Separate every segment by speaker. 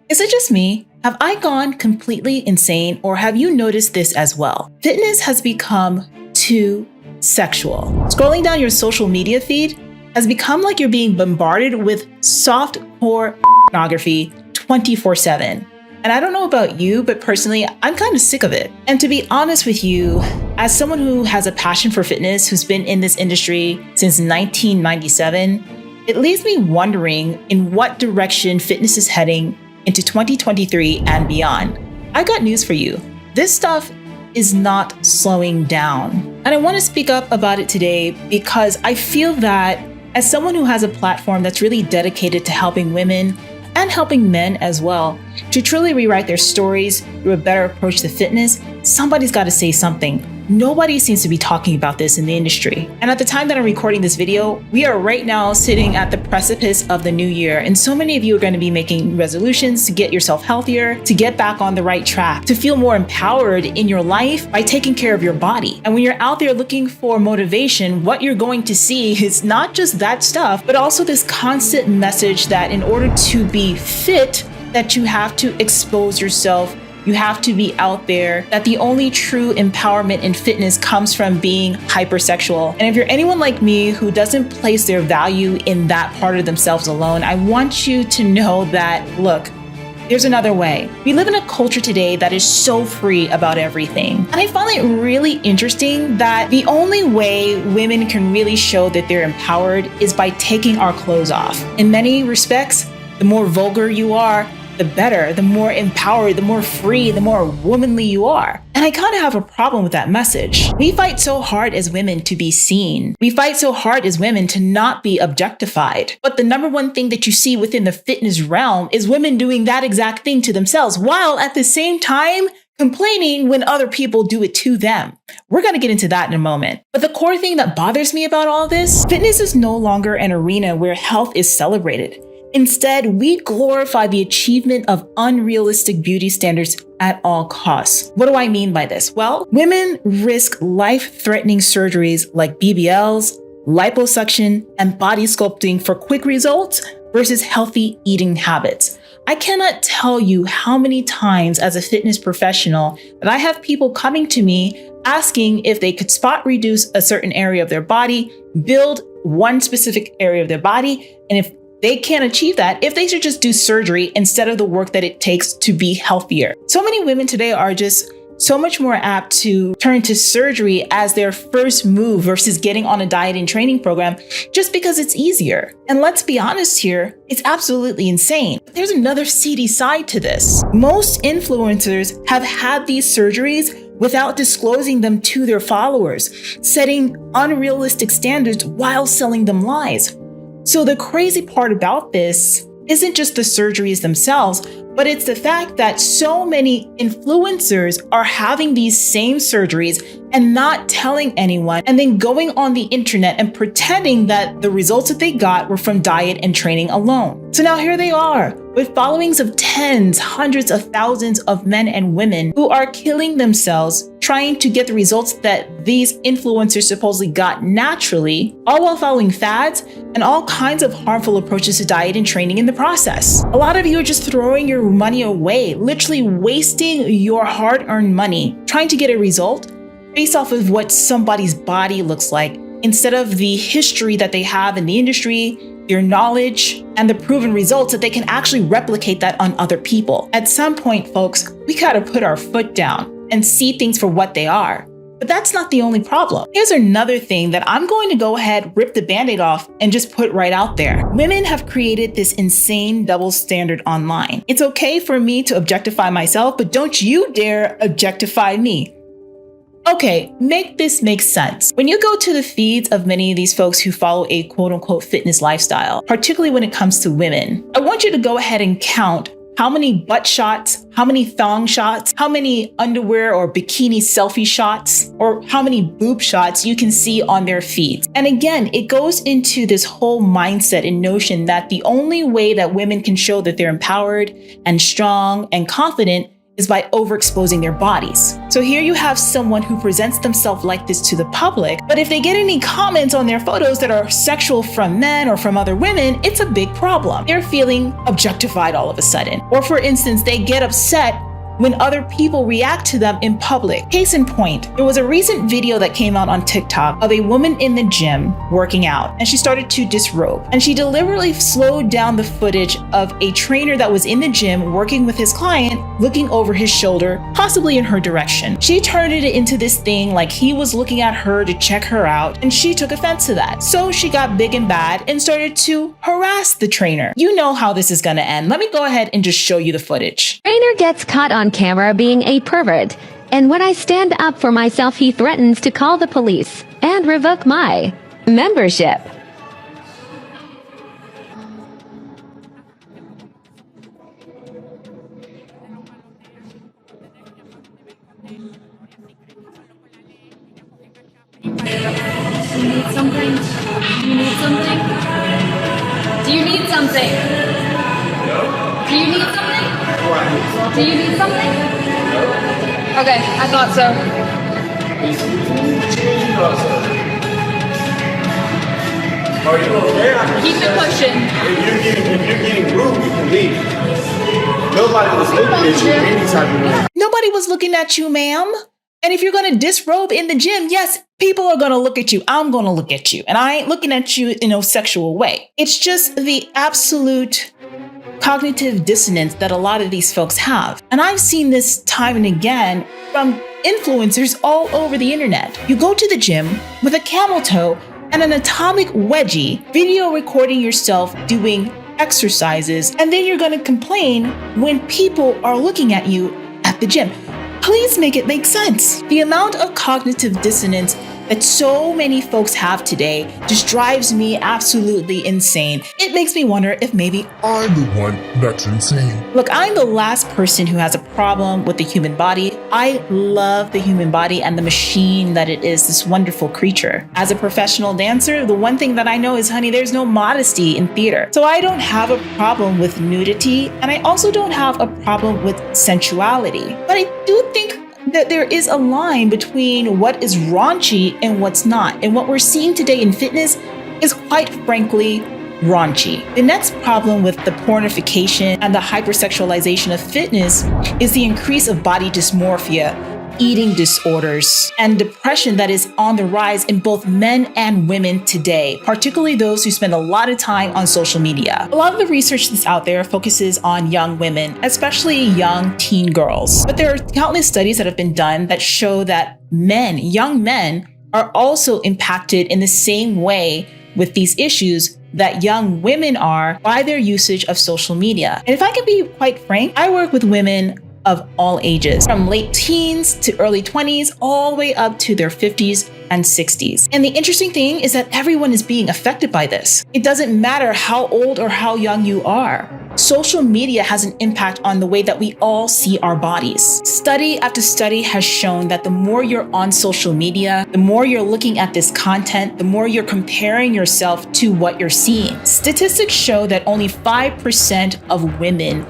Speaker 1: Is it just me? Have I gone completely insane, or have you noticed this as well? Fitness has become too sexual. Scrolling down your social media feed has become like you're being bombarded with soft-core pornography 24/7. And I don't know about you, but personally, I'm kind of sick of it. And to be honest with you, as someone who has a passion for fitness, who's been in this industry since 1997, it leaves me wondering in what direction fitness is heading into 2023 and beyond. I got news for you. This stuff is not slowing down. And I want to speak up about it today because I feel that as someone who has a platform that's really dedicated to helping women and helping men as well to truly rewrite their stories through a better approach to fitness, somebody's got to say something. Nobody seems to be talking about this in the industry. And at the time that I'm recording this video, we are right now sitting at the precipice of the new year. And so many of you are going to be making resolutions to get yourself healthier, to get back on the right track, to feel more empowered in your life by taking care of your body. And when you're out there looking for motivation, what you're going to see is not just that stuff, but also this constant message that in order to be fit, that you have to expose yourself. You have to be out there, that the only true empowerment in fitness comes from being hypersexual. And if you're anyone like me who doesn't place their value in that part of themselves alone, I want you to know that, look, there's another way. We live in a culture today that is so free about everything. And I find it really interesting that the only way women can really show that they're empowered is by taking our clothes off. In many respects, the more vulgar you are, the better, the more empowered, the more free, the more womanly you are. And I kind of have a problem with that message. We fight so hard as women to be seen. We fight so hard as women to not be objectified. But the number one thing that you see within the fitness realm is women doing that exact thing to themselves, while at the same time complaining when other people do it to them. We're going to get into that in a moment. But the core thing that bothers me about all this, fitness is no longer an arena where health is celebrated. Instead, we glorify the achievement of unrealistic beauty standards at all costs. What do I mean by this? Well, women risk life-threatening surgeries like BBLs, liposuction, and body sculpting for quick results versus healthy eating habits. I cannot tell you how many times as a fitness professional that I have people coming to me asking if they could spot reduce a certain area of their body, build one specific area of their body, and if they can't achieve that, if they should just do surgery instead of the work that it takes to be healthier. So many women today are just so much more apt to turn to surgery as their first move versus getting on a diet and training program just because it's easier. And let's be honest here, it's absolutely insane. But there's another seedy side to this. Most influencers have had these surgeries without disclosing them to their followers, setting unrealistic standards while selling them lies. So the crazy part about this isn't just the surgeries themselves, but it's the fact that so many influencers are having these same surgeries and not telling anyone, and then going on the internet and pretending that the results that they got were from diet and training alone. So now here they are with followings of tens, hundreds of thousands of men and women who are killing themselves trying to get the results that these influencers supposedly got naturally, all while following fads and all kinds of harmful approaches to diet and training in the process. A lot of you are just throwing your money away, literally wasting your hard-earned money trying to get a result based off of what somebody's body looks like instead of the history that they have in the industry, their knowledge, and the proven results that they can actually replicate that on other people. At some point, folks, we gotta put our foot down and see things for what they are. But that's not the only problem. Here's another thing that I'm going to go ahead, rip the Band-Aid off, and just put right out there. Women have created this insane double standard online. It's okay for me to objectify myself, but don't you dare objectify me. Okay, make this make sense. When you go to the feeds of many of these folks who follow a quote-unquote fitness lifestyle, particularly when it comes to women, I want you to go ahead and count how many butt shots, how many thong shots, how many underwear or bikini selfie shots, or how many boob shots you can see on their feeds. And again, it goes into this whole mindset and notion that the only way that women can show that they're empowered and strong and confident is by overexposing their bodies. So here you have someone who presents themselves like this to the public, but if they get any comments on their photos that are sexual from men or from other women, it's a big problem. They're feeling objectified all of a sudden. Or for instance, they get upset when other people react to them in public. Case in point, there was a recent video that came out on TikTok of a woman in the gym working out, and she started to disrobe. And she deliberately slowed down the footage of a trainer that was in the gym working with his client, looking over his shoulder, possibly in her direction. She turned it into this thing like he was looking at her to check her out, and she took offense to that. So she got big and bad and started to harass the trainer. You know how this is gonna end. Let me go ahead and just show you the footage.
Speaker 2: Trainer gets caught on camera being a pervert, and when I stand up for myself, he threatens to call the police and revoke my membership.
Speaker 3: You need something? Do you need something? Do you need something? No. Do you need something? Do you need something? No. Okay, I thought so.
Speaker 4: Are you okay?
Speaker 3: Keep it pushing.
Speaker 4: If you're getting rude, you can leave. Nobody was looking at you any type of way.
Speaker 1: Nobody was looking at you, ma'am. And if you're going to disrobe in the gym, yes, people are going to look at you. I'm going to look at you. And I ain't looking at you in no sexual way. It's just the absolute cognitive dissonance that a lot of these folks have. And I've seen this time and again from influencers all over the internet. You go to the gym with a camel toe and an atomic wedgie, video recording yourself doing exercises, and then you're going to complain when people are looking at you at the gym. Please make it make sense. The amount of cognitive dissonance that so many folks have today just drives me absolutely insane. It makes me wonder if maybe
Speaker 5: I'm the one that's insane.
Speaker 1: Look, I'm the last person who has a problem with the human body. I love the human body and the machine that it is, this wonderful creature. As a professional dancer, the one thing that I know is, honey, there's no modesty in theater. So I don't have a problem with nudity, and I also don't have a problem with sensuality. But I do think that there is a line between what is raunchy and what's not. And what we're seeing today in fitness is quite frankly raunchy. The next problem with the pornification and the hypersexualization of fitness is the increase of body dysmorphia, eating disorders, and depression that is on the rise in both men and women today, particularly those who spend a lot of time on social media. A lot of the research that's out there focuses on young women, especially young teen girls. But there are countless studies that have been done that show that young men, are also impacted in the same way with these issues that young women are by their usage of social media. And if I can be quite frank, I work with women of all ages, from late teens to early 20s, all the way up to their 50s and 60s. And the interesting thing is that everyone is being affected by this. It doesn't matter how old or how young you are. Social media has an impact on the way that we all see our bodies. Study after study has shown that the more you're on social media, the more you're looking at this content, the more you're comparing yourself to what you're seeing. Statistics show that only 5% of women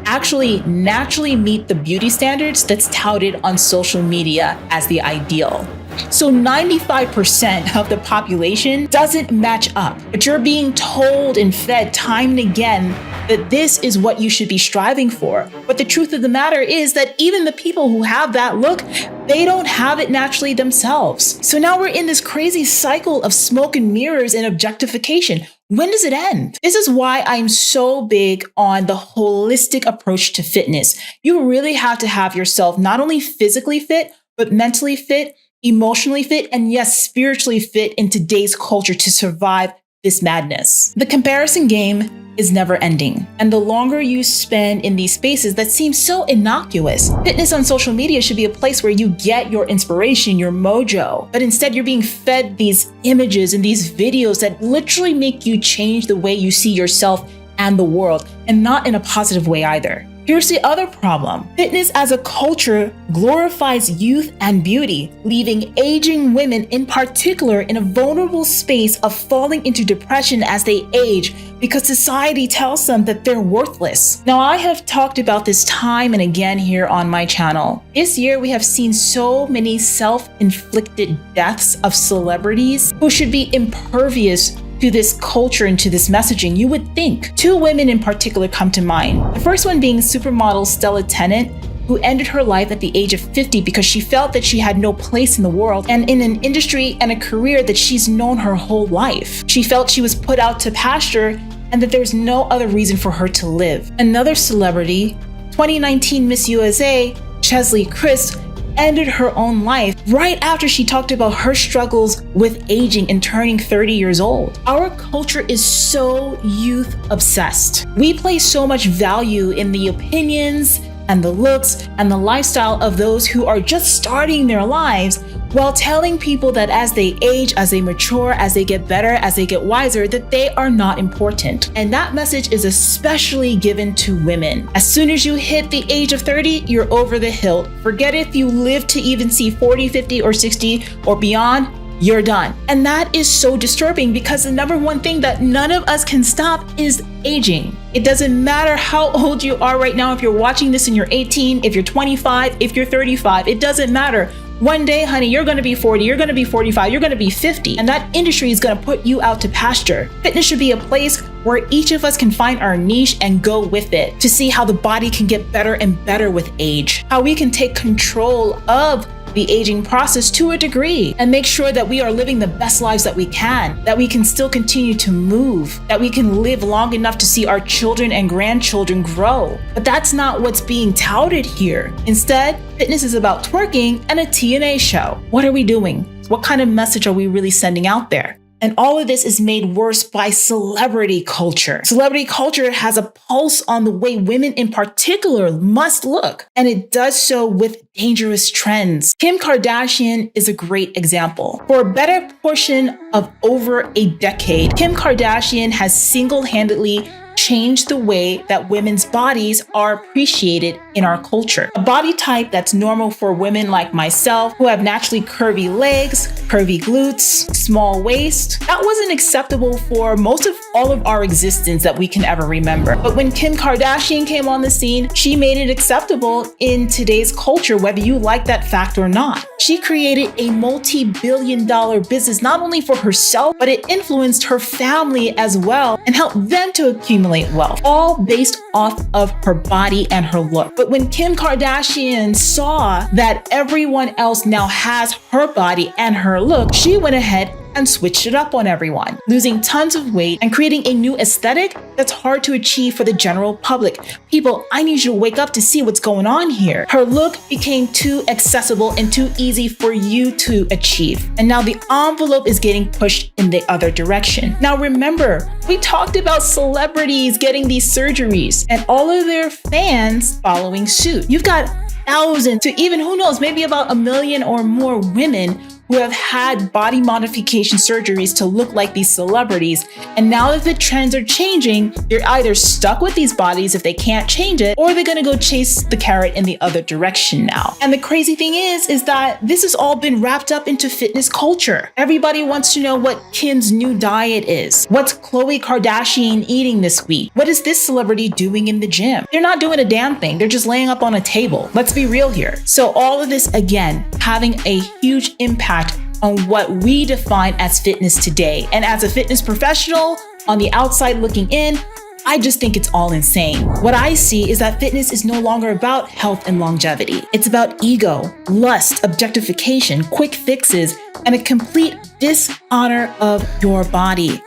Speaker 1: actually naturally meet the beauty standards that's touted on social media as the ideal. So 95% of the population doesn't match up, but you're being told and fed time and again that this is what you should be striving for. But the truth of the matter is that even the people who have that look, they don't have it naturally themselves. So now we're in this crazy cycle of smoke and mirrors and objectification. When does it end? This is why I'm so big on the holistic approach to fitness. You really have to have yourself not only physically fit, but mentally fit, emotionally fit, and yes, spiritually fit in today's culture to survive this madness. The comparison game is never ending. And the longer you spend in these spaces that seem so innocuous, fitness on social media should be a place where you get your inspiration, your mojo. But instead you're being fed these images and these videos that literally make you change the way you see yourself and the world, and not in a positive way either. Here's the other problem. Fitness as a culture glorifies youth and beauty, leaving aging women in particular in a vulnerable space of falling into depression as they age because society tells them that they're worthless. Now, I have talked about this time and again here on my channel. This year, we have seen so many self-inflicted deaths of celebrities who should be impervious to this culture and to this messaging. You would think. Two women in particular come to mind. The first one being supermodel Stella Tennant, who ended her life at the age of 50 because she felt that she had no place in the world and in an industry and a career that she's known her whole life. She felt she was put out to pasture and that there's no other reason for her to live. Another celebrity, 2019 Miss USA, Chesley Christ, ended her own life right after she talked about her struggles with aging and turning 30 years old. Our culture is so youth obsessed. We place so much value in the opinions and the looks and the lifestyle of those who are just starting their lives, while telling people that as they age, as they mature, as they get better, as they get wiser, that they are not important. And that message is especially given to women. As soon as you hit the age of 30, you're over the hill. Forget if you live to even see 40, 50, or 60 or beyond. You're done. And that is so disturbing because the number one thing that none of us can stop is aging. It doesn't matter how old you are right now. If you're watching this and you're 18, if you're 25, if you're 35, it doesn't matter. One day, honey, you're going to be 40, you're going to be 45, you're going to be 50, and that industry is going to put you out to pasture. Fitness should be a place where each of us can find our niche and go with it to see how the body can get better and better with age, how we can take control of the aging process to a degree and make sure that we are living the best lives that we can, that we can still continue to move, that we can live long enough to see our children and grandchildren grow. But that's not what's being touted here. Instead, fitness is about twerking and a TNA show. What are we doing? What kind of message are we really sending out there? And all of this is made worse by celebrity culture. Celebrity culture has a pulse on the way women in particular must look, and it does so with dangerous trends. Kim Kardashian is a great example. For a better portion of over a decade, Kim Kardashian has single-handedly changed the way that women's bodies are appreciated in our culture. A body type that's normal for women like myself who have naturally curvy legs, curvy glutes, small waist, that wasn't acceptable for most of all of our existence that we can ever remember. But when Kim Kardashian came on the scene, she made it acceptable in today's culture, whether you like that fact or not. She created a multi-billion-dollar business not only for herself, but it influenced her family as well and helped them to accumulate wealth, all based off of her body and her look. But when Kim Kardashian saw that everyone else now has her body and her look, she went ahead and switched it up on everyone, losing tons of weight and creating a new aesthetic that's hard to achieve for the general public. People, I need you to wake up to see what's going on here. Her look became too accessible and too easy for you to achieve. And now the envelope is getting pushed in the other direction. Now remember, we talked about celebrities getting these surgeries and all of their fans following suit. You've got thousands to even, who knows, maybe about 1 million or more women who have had body modification surgeries to look like these celebrities. And now that the trends are changing, they're either stuck with these bodies if they can't change it, or they're gonna go chase the carrot in the other direction now. And the crazy thing is that this has all been wrapped up into fitness culture. Everybody wants to know what Kim's new diet is. What's Khloe Kardashian eating this week? What is this celebrity doing in the gym? They're not doing a damn thing. They're just laying up on a table. Let's be real here. So all of this, again, having a huge impact on what we define as fitness today. And as a fitness professional on the outside looking in, I just think it's all insane. What I see is that fitness is no longer about health and longevity. It's about ego, lust, objectification, quick fixes, and a complete dishonor of your body.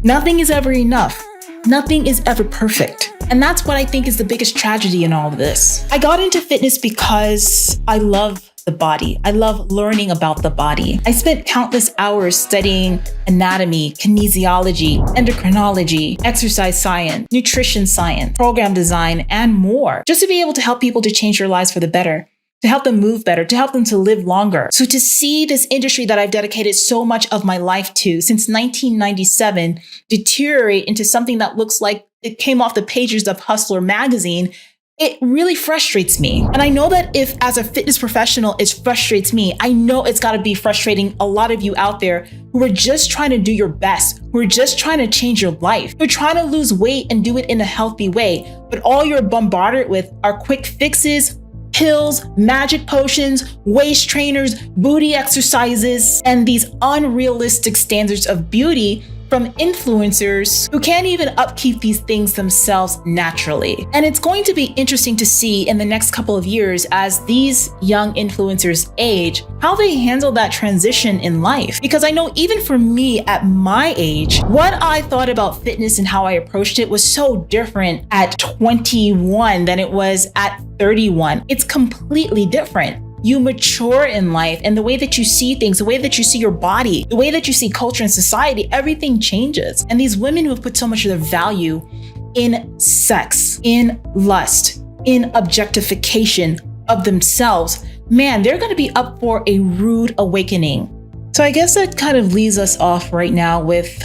Speaker 1: Nothing is ever enough. Nothing is ever perfect. And that's what I think is the biggest tragedy in all of this. I got into fitness because I love the body. I love learning about the body. I spent countless hours studying anatomy, kinesiology, endocrinology, exercise science, nutrition science, program design, and more, just to be able to help people to change their lives for the better, to help them move better, to help them to live longer. So to see this industry that I've dedicated so much of my life to since 1997 deteriorate into something that looks like it came off the pages of Hustler magazine It really frustrates me. And I know that if as a fitness professional, it frustrates me, I know it's gotta be frustrating a lot of you out there who are just trying to do your best, who are just trying to change your life. You're trying to lose weight and do it in a healthy way, but all you're bombarded with are quick fixes, pills, magic potions, waist trainers, booty exercises, and these unrealistic standards of beauty from influencers who can't even upkeep these things themselves naturally. And it's going to be interesting to see in the next couple of years as these young influencers age, how they handle that transition in life. Because I know even for me at my age, what I thought about fitness and how I approached it was so different at 21 than it was at 31. It's completely different. You mature in life, and the way that you see things, the way that you see your body, the way that you see culture and society, everything changes. And these women who have put so much of their value in sex, in lust, in objectification of themselves, man, they're going to be up for a rude awakening. So I guess that kind of leaves us off right now with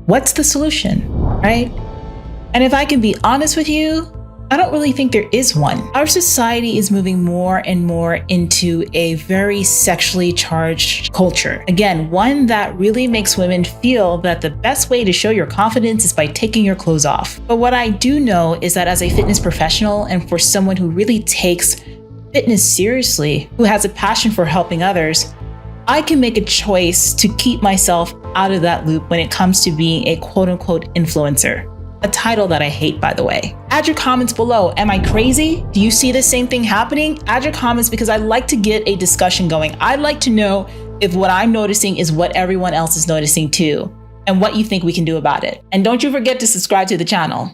Speaker 1: what's the solution, right? And if I can be honest with you, I don't really think there is one. Our society is moving more and more into a very sexually charged culture. Again, one that really makes women feel that the best way to show your confidence is by taking your clothes off. But what I do know is that as a fitness professional and for someone who really takes fitness seriously, who has a passion for helping others, I can make a choice to keep myself out of that loop when it comes to being a quote unquote influencer. A title that I hate, by the way. Add your comments below. Am I crazy? Do you see the same thing happening? Add your comments because I'd like to get a discussion going. I'd like to know if what I'm noticing is what everyone else is noticing too, and what you think we can do about it. And don't you forget to subscribe to the channel.